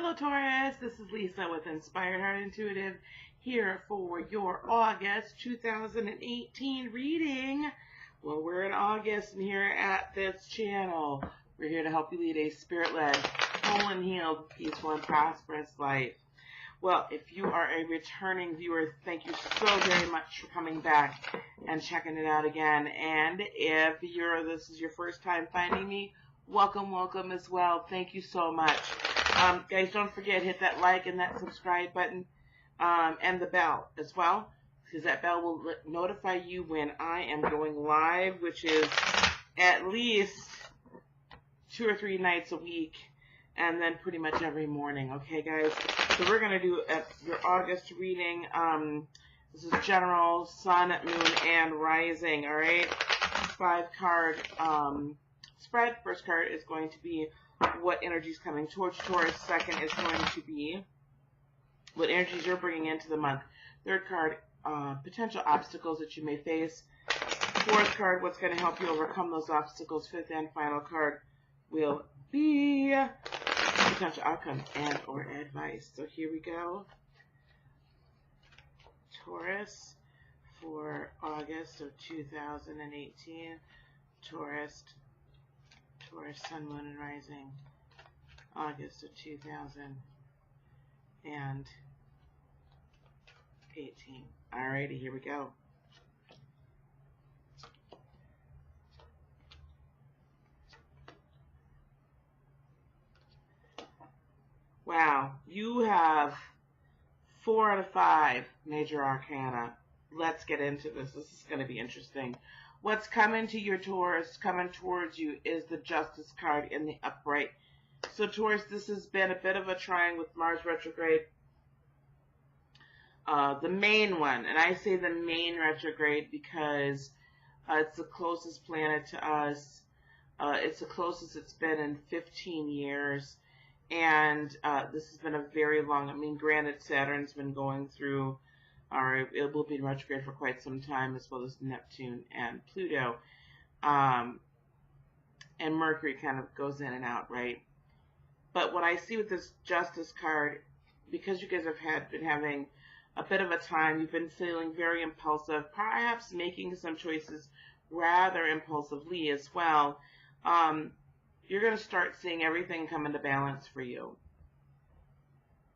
Hello Taurus, this is Lisa with Inspired Heart Intuitive here for your August 2018 reading. Well, we're in August and here at this channel, we're here to help you lead a spirit-led, whole and healed, peaceful and prosperous life. Well, if you are a returning viewer, thank you so very much for coming back and checking it out again. And if this is your first time finding me, welcome as well. Thank you so much. Guys, don't forget, hit that like and that subscribe button and the bell as well, because that bell will notify you when I am going live, which is at least 2 or 3 nights a week, and then pretty much every morning. Okay, guys? So we're going to do your August reading. This is general, sun, moon, and rising, all right? 5-card spread. First card is going to be what energy is coming towards Taurus. Second is going to be what energies you're bringing into the month. Third card, potential obstacles that you may face. Fourth card, what's going to help you overcome those obstacles. Fifth and final card will be potential outcomes and or advice. So here we go. Taurus for August of 2018. Taurus, sun, moon, and rising. August of 2018. Alrighty, here we go. Wow, you have 4 out of 5 major arcana. Let's get into this. This is going to be interesting. What's coming to your Taurus, coming towards you, is the Justice card in the upright. So Taurus, this has been a bit of a trying with Mars retrograde. The main one, and I say the main retrograde because it's the closest planet to us. It's the closest it's been in 15 years. And this has been a very long, I mean, granted, Saturn's been going through, or it will be in retrograde for quite some time, as well as Neptune and Pluto. And Mercury kind of goes in and out, right? But what I see with this Justice card, because you guys have been having a bit of a time, you've been feeling very impulsive, perhaps making some choices rather impulsively as well. You're going to start seeing everything come into balance for you.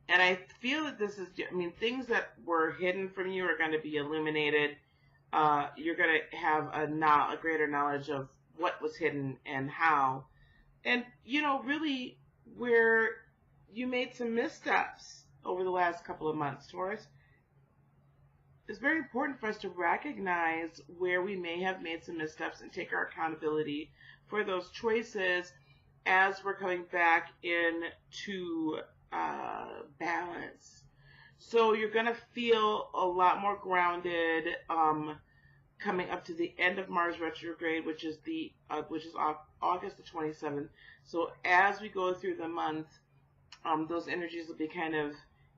And I feel that this is, I mean, things that were hidden from you are going to be illuminated. You're going to have a greater knowledge of what was hidden and how. And, you know, really where you made some missteps over the last couple of months, Taurus. It's very important for us to recognize where we may have made some missteps and take our accountability for those choices as we're coming back into balance. So you're going to feel a lot more grounded coming up to the end of Mars retrograde, which is August the 27th. So as we go through the month, those energies will be kind of,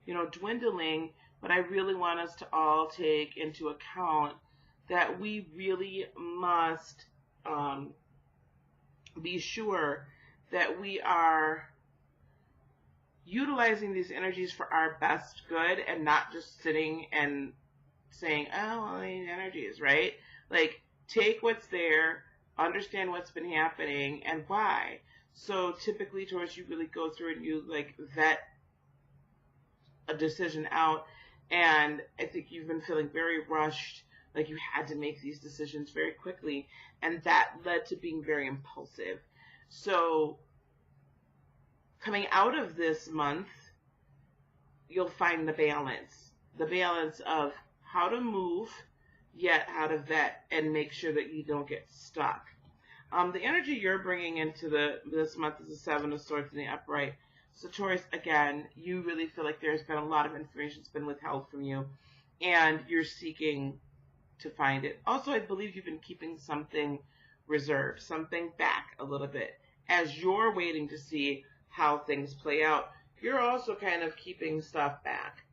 you know, dwindling. But I really want us to all take into account that we really must be sure that we are utilizing these energies for our best good and not just sitting and saying, oh, well, these energies, right? Like, take what's there, understand what's been happening and why. So typically, Taurus, you really go through and you, like, vet a decision out. And I think you've been feeling very rushed, like you had to make these decisions very quickly. And that led to being very impulsive. So coming out of this month, you'll find the balance of how to move, yet how to vet and make sure that you don't get stuck. The energy you're bringing into this month is the 7 of Swords in the upright. So Taurus, again, you really feel like there's been a lot of information that's been withheld from you, and you're seeking to find it. Also, I believe you've been keeping something reserved, something back a little bit. As you're waiting to see how things play out, you're also kind of keeping stuff back.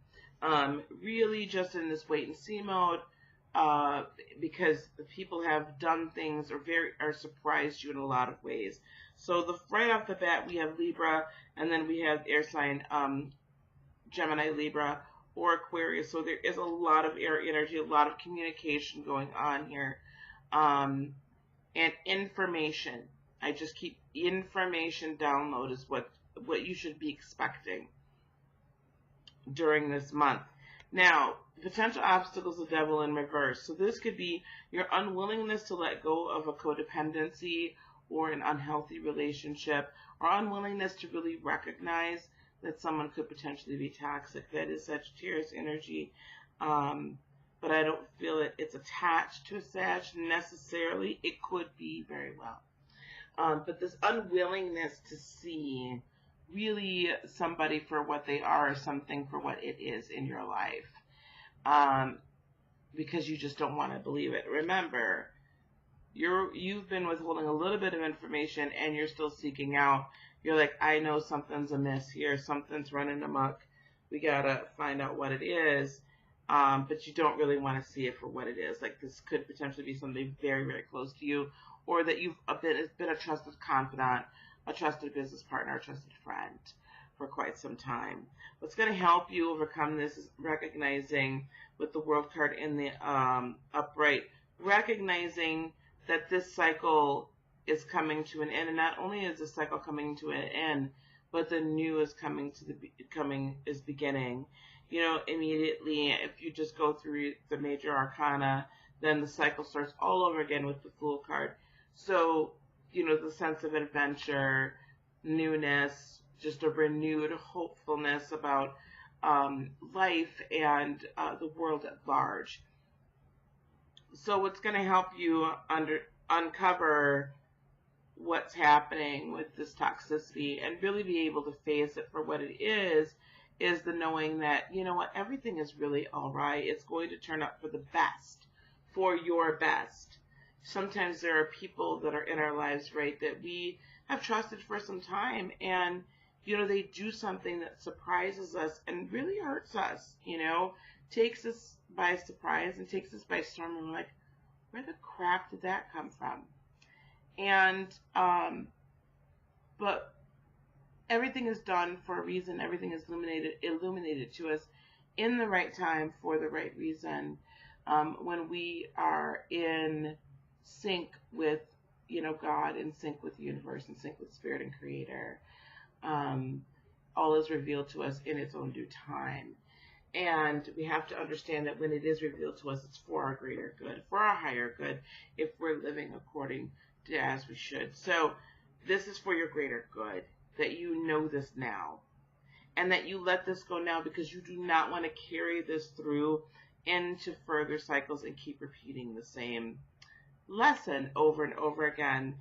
Really just in this wait and see mode, because the people have done things or surprised you in a lot of ways. So right off the bat, we have Libra, and then we have air sign Gemini, Libra, or Aquarius. So there is a lot of air energy, a lot of communication going on here, and information. I just keep information download is what you should be expecting during this month. Now, potential obstacles, the devil in reverse. So this could be your unwillingness to let go of a codependency or an unhealthy relationship, or unwillingness to really recognize that someone could potentially be toxic. That is Sagittarius energy. But I don't feel it's attached to a Sag necessarily. It could be very well. But this unwillingness to see really somebody for what they are, or something for what it is in your life, because you just don't want to believe it. Remember, you've been withholding a little bit of information, and you're still seeking out. You're like, I know something's amiss here, something's running amok. We gotta find out what it is, but you don't really want to see it for what it is. Like, this could potentially be somebody very, very close to you, or that you've been a trusted confidant, a trusted business partner, a trusted friend for quite some time. What's going to help you overcome this is recognizing, with the World card in the upright, recognizing that this cycle is coming to an end, and not only is the cycle coming to an end, but the new is beginning. You know, immediately, if you just go through the major arcana, then the cycle starts all over again with the Fool card. So, you know, the sense of adventure, newness, just a renewed hopefulness about life and the world at large. So what's going to help you uncover what's happening with this toxicity and really be able to face it for what it is the knowing that, you know what, everything is really all right. It's going to turn out for the best, for your best. Sometimes there are people that are in our lives, right, that we have trusted for some time, and, you know, they do something that surprises us and really hurts us, you know, takes us by surprise and takes us by storm, and we're like, where the crap did that come from? And, but everything is done for a reason. Everything is illuminated to us in the right time for the right reason. When we are in sync with, you know, God, in sync with the universe, in sync with Spirit and Creator, all is revealed to us in its own due time. And we have to understand that when it is revealed to us, it's for our greater good, for our higher good, if we're living according to as we should. So this is for your greater good, that you know this now, and that you let this go now, because you do not want to carry this through into further cycles and keep repeating the same lesson over and over again.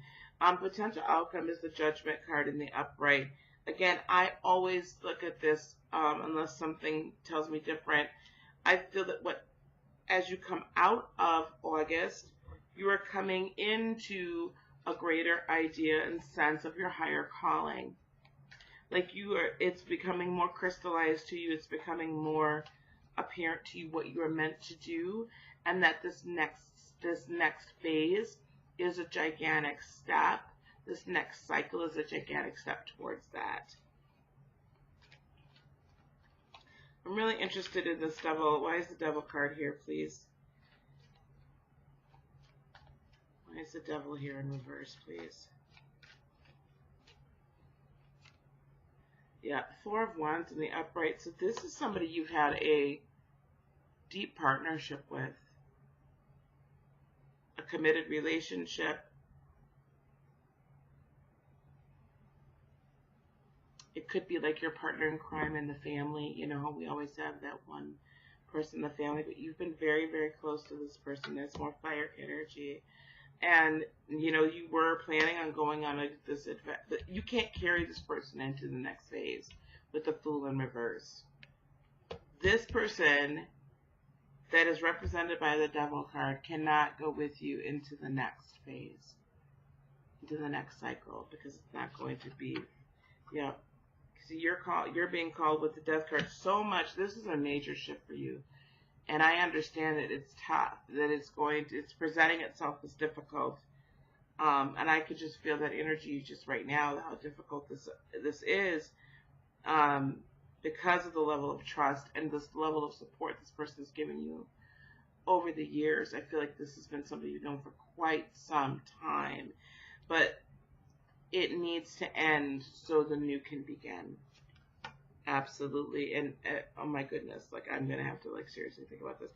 Potential outcome is the Judgment card in the upright. Again, I always look at this, unless something tells me different. I feel that as you come out of August, you are coming into a greater idea and sense of your higher calling. Like it's becoming more crystallized to you. It's becoming more apparent to you what you are meant to do, and that this next phase is a gigantic step. This next cycle is a gigantic step towards that. I'm really interested in this devil. Why is the devil card here, please? Why is the devil here in reverse, please? Yeah, Four of Wands in the upright. So this is somebody you've had a deep partnership with, a committed relationship. It could be like your partner in crime in the family. You know, we always have that one person in the family, but you've been very, very close to this person. There's more fire energy. And, you know, you were planning on going on this adventure, but you can't carry this person into the next phase with the Fool in reverse. This person that is represented by the Devil card cannot go with you into the next phase, into the next cycle, because it's not going to be, yeah. See, you're being called with the Death card so much. This is a major shift for you. And I understand that it's tough, that it's presenting itself as difficult. And I could just feel that energy just right now, how difficult this is, because of the level of trust and this level of support this person has given you over the years. I feel like this has been somebody you've known for quite some time, but it needs to end so the new can begin. Absolutely. And oh my goodness, like I'm gonna have to like seriously think about this.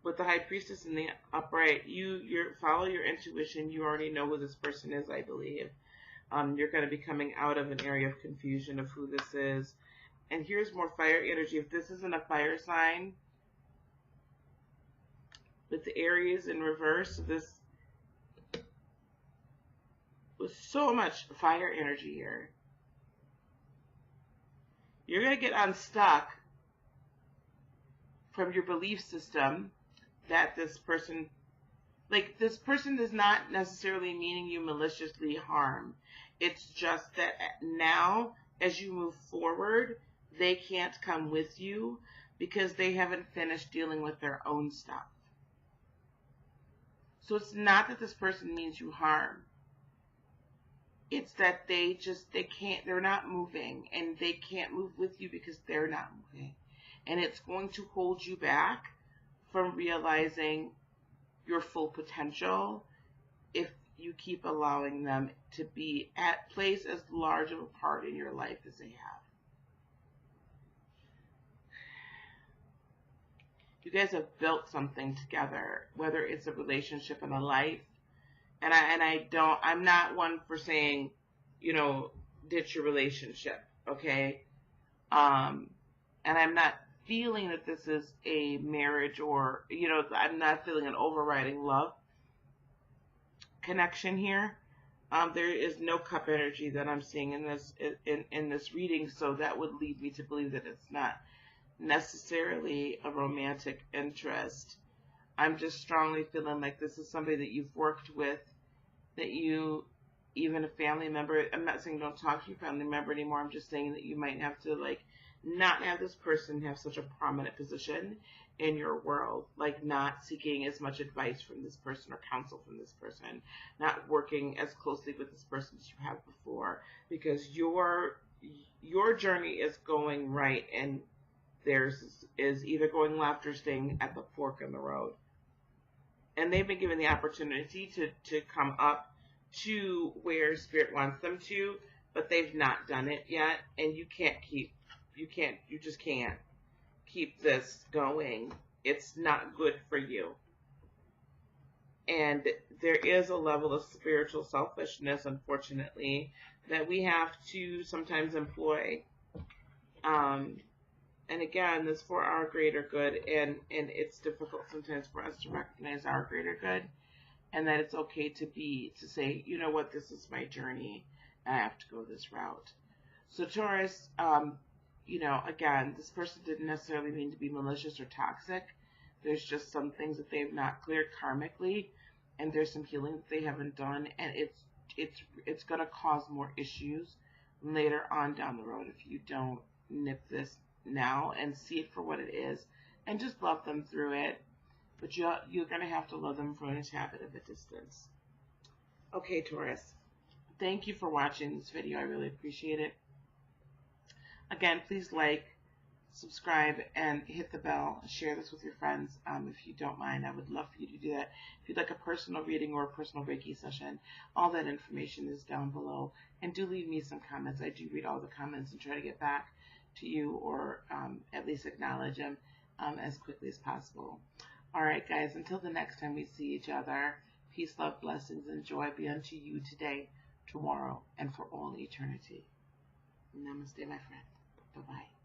With the High Priestess in the upright, you follow your intuition. You already know who this person is, I believe. You're going to be coming out of an area of confusion of who this is. And here's more fire energy. If this isn't a fire sign, with the Aries in reverse, this was so much fire energy here. You're going to get unstuck from your belief system that this person is not necessarily meaning you maliciously harm. It's just that now, as you move forward, they can't come with you because they haven't finished dealing with their own stuff. So it's not that this person means you harm. It's that they're not moving, and they can't move with you because they're not moving. And it's going to hold you back from realizing your full potential if you keep allowing them to be at place as large of a part in your life as they have. You guys have built something together, whether it's a relationship and a life. And I'm not one for saying, ditch your relationship, okay? And I'm not feeling that this is a marriage or, I'm not feeling an overriding love connection here. There is no cup energy that I'm seeing in this reading, so that would lead me to believe that it's not necessarily a romantic interest. I'm just strongly feeling like this is somebody that you've worked with, that you, even a family member, I'm not saying don't talk to your family member anymore, I'm just saying that you might have to not have this person have such a prominent position in your world, not seeking as much advice from this person or counsel from this person, not working as closely with this person as you have before, because your journey is going right and theirs is either going left or staying at the fork in the road. And they've been given the opportunity to come up to where Spirit wants them to, but they've not done it yet, and you just can't keep this going. It's not good for you. And there is a level of spiritual selfishness, unfortunately, that we have to sometimes employ. And again, this for our greater good, and it's difficult sometimes for us to recognize our greater good, and that it's okay to say, you know what, this is my journey, and I have to go this route. So Taurus, again, this person didn't necessarily mean to be malicious or toxic. There's just some things that they've not cleared karmically, and there's some healing that they haven't done, and it's going to cause more issues later on down the road if you don't nip this now and see it for what it is, and just love them through it. But you're going to have to love them from a habit of a distance. Okay, Taurus, thank you for watching this video. I really appreciate it. Again, please like, subscribe, and hit the bell. Share this with your friends if you don't mind. I would love for you to do that. If you'd like a personal reading or a personal Reiki session, all that information is down below. And do leave me some comments. I do read all the comments and try to get back to you, or at least acknowledge them as quickly as possible. All right, guys, until the next time we see each other, peace, love, blessings, and joy be unto you today, tomorrow, and for all eternity. Namaste, my friend. Bye-bye.